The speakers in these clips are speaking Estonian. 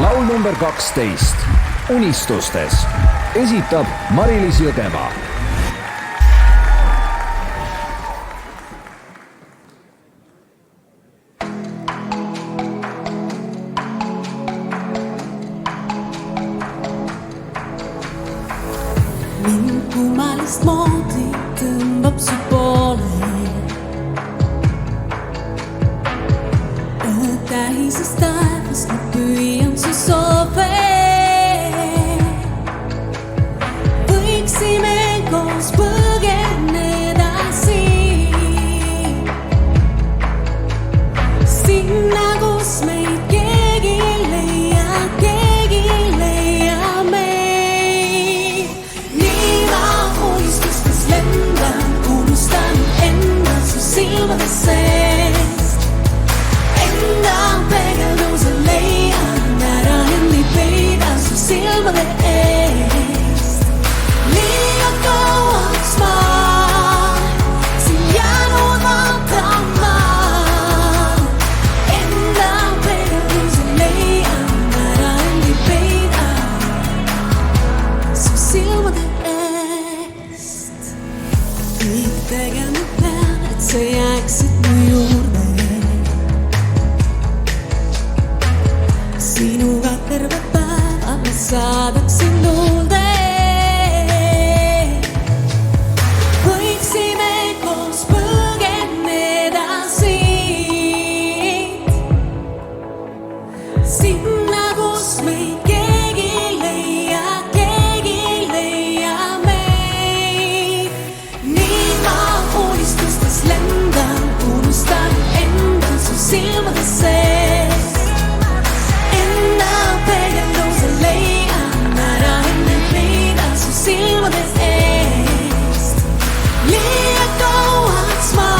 laul number 12 Unistustes esitab Mari-Liis Jõgeva. Mind kummalist moodi tõmbab su poole. Tähisest taevast ma püüan su soove. Võiksime koos põgeneda siin, sinna, kus meid keegi ei leia, keegi ei leia meid. Nii ma unistustes lendan, unustan enda su silmade seest. Enda peegelduse leian, ära end ei peida su silmade eest. Liiga kauaks ma siin jäänud vaatama. Enda peegelduse leian, ära end ei peida su silmade eest. Kõik tegema pean, et sa jääksid mu juurde. Sinuga terve päeva ma saadaksin tuulde. Võiksime koos põgeneda siit, sinna, kus meid keegi ei leia, keegi ei leia meid. Nii ma unistustes lendan, unustan enda su silmade seest. Enda peegelduse leian, ära end ei peida su silmade eest. Liiga kauaks ma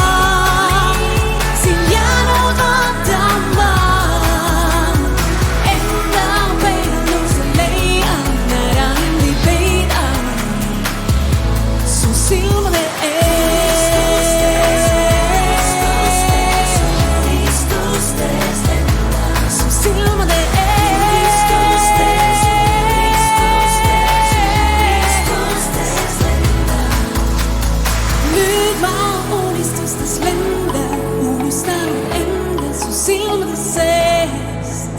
siin jäänud vaatama. Enda peegelduse leian, ära end ei peida su silmade eest. Su silmade unistustes lendan, unustan enda su silmade seest.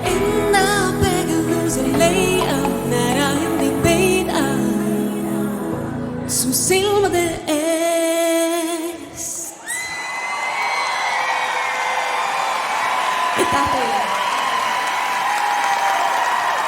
Enda peegelduse leian, ära end ei peida su silmade eest. Aitäh teile!